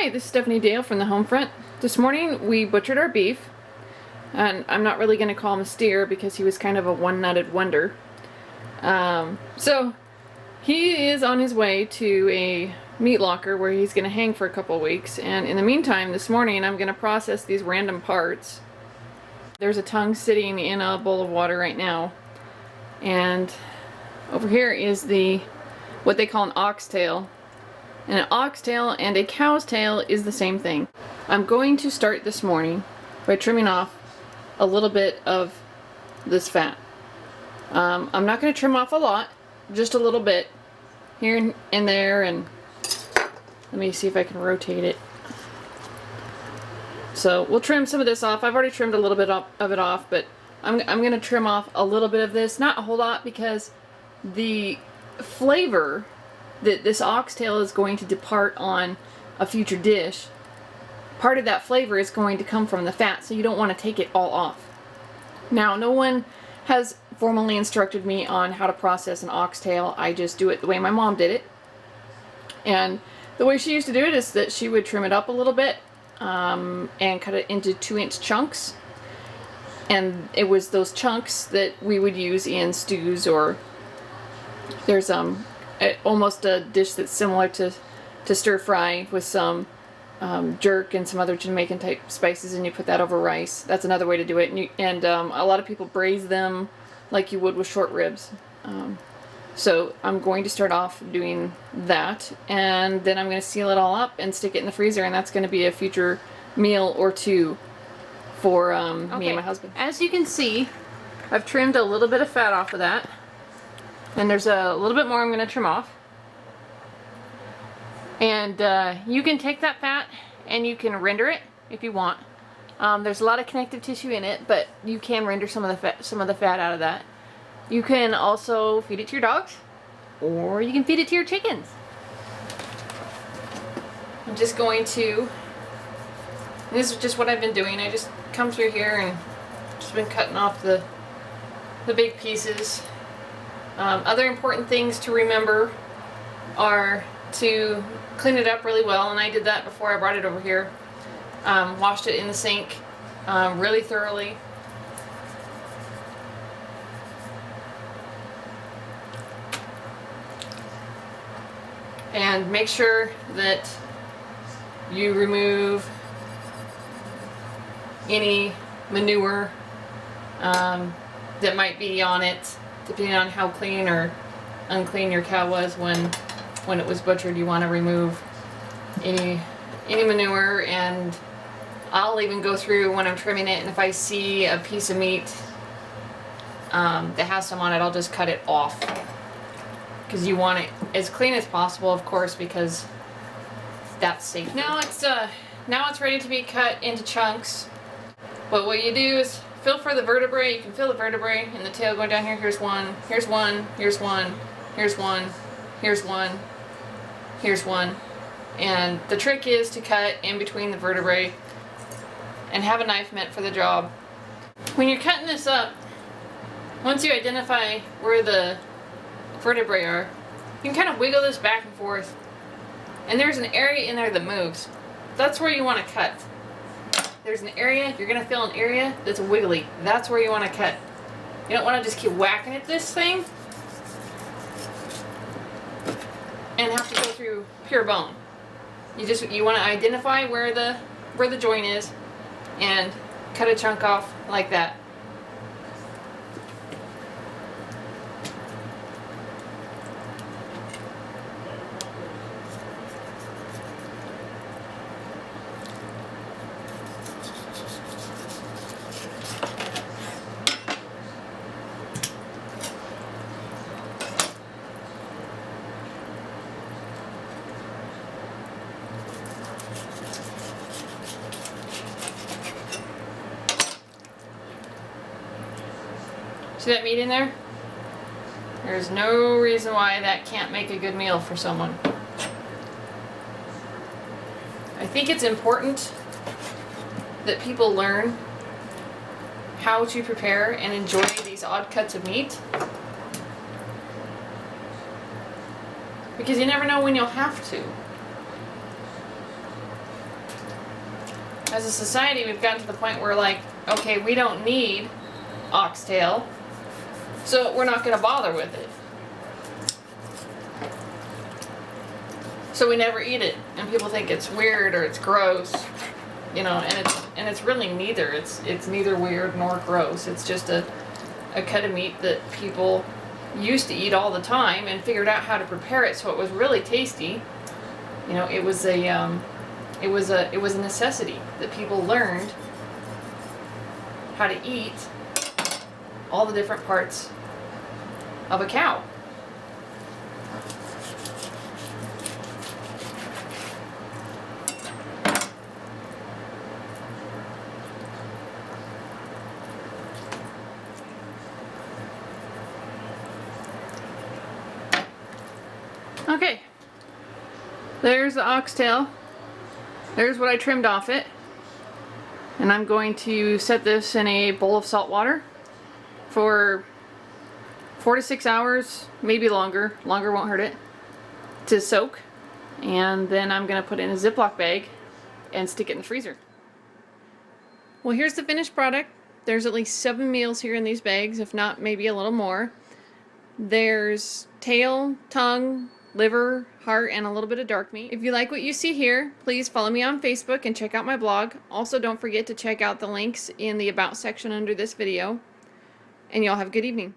Hi, this is Stephanie Dale from the Home Front. This morning we butchered our beef, and I'm not really going to call him a steer because he was kind of a one-nutted wonder. So he is on his way to a meat locker where he's going to hang for a couple of weeks, and in the meantime this morning I'm going to process these random parts. There's a tongue sitting in a bowl of water right now, and over here is what they call an oxtail. And an oxtail and a cow's tail is the same thing. I'm going to start this morning by trimming off a little bit of this fat. I'm not going to trim off a lot, just a little bit here and there, and let me see if I can rotate it. So we'll trim some of this off. I've already trimmed a little bit of it off, but I'm going to trim off a little bit of this, not a whole lot, because the flavor that this oxtail is going to depart on a future dish, part of that flavor is going to come from the fat, so you don't want to take it all off. Now, no one has formally instructed me on how to process an oxtail. I just do it the way my mom did it. And the way she used to do it is that she would trim it up a little bit and cut it into 2-inch chunks. And it was those chunks that we would use in stews, or there's almost a dish that's similar to stir fry with some jerk and some other Jamaican type spices, and you put that over rice. That's another way to do it. And a lot of people braise them like you would with short ribs. So I'm going to start off doing that, and then I'm going to seal it all up and stick it in the freezer, and that's going to be a future meal or two for me and my husband. As you can see, I've trimmed a little bit of fat off of that. And there's a little bit more I'm going to trim off. And you can take that fat and you can render it if you want. There's a lot of connective tissue in it, but you can render some of the fat out of that. You can also feed it to your dogs, or you can feed it to your chickens. I'm just going to, this is just what I've been doing. I just come through here and just been cutting off the big pieces. Other important things to remember are to clean it up really well, and I did that before I brought it over here. Washed it in the sink really thoroughly. And make sure that you remove any manure that might be on it, depending on how clean or unclean your cow was when it was butchered. You want to remove any manure, and I'll even go through when I'm trimming it, and if I see a piece of meat that has some on it, I'll just cut it off, because you want it as clean as possible, of course, because that's safe. Now it's ready to be cut into chunks. But what you do is feel for the vertebrae. You can feel the vertebrae and the tail going down here. Here's one, here's one, here's one, here's one, here's one, here's one. And the trick is to cut in between the vertebrae and have a knife meant for the job. When you're cutting this up, once you identify where the vertebrae are, you can kind of wiggle this back and forth. And there's an area in there that moves. That's where you want to cut. There's an area, you're going to feel an area that's wiggly. That's where you want to cut. You don't want to just keep whacking at this thing and have to go through pure bone. You want to identify where the joint is and cut a chunk off like that. See that meat in there? There's no reason why that can't make a good meal for someone. I think it's important that people learn how to prepare and enjoy these odd cuts of meat, because you never know when you'll have to. as a society, we've gotten to the point where, like, okay, we don't need oxtail, so we're not going to bother with it. So we never eat it, and people think it's weird or it's gross, you know, and it's really neither. It's neither weird nor gross. It's just a cut of meat that people used to eat all the time and figured out how to prepare it so it was really tasty. You know, it was a necessity that people learned how to eat all the different parts of a cow. Okay, there's the oxtail. There's what I trimmed off it. And I'm going to set this in a bowl of salt water for 4 to 6 hours, maybe longer. Longer won't hurt it, to soak. And then I'm going to put it in a Ziploc bag and stick it in the freezer. Well, here's the finished product. There's at least 7 meals here in these bags, if not maybe a little more. There's tail, tongue, liver, heart, and a little bit of dark meat. If you like what you see here, please follow me on Facebook and check out my blog. Also, don't forget to check out the links in the About section under this video. And y'all have a good evening.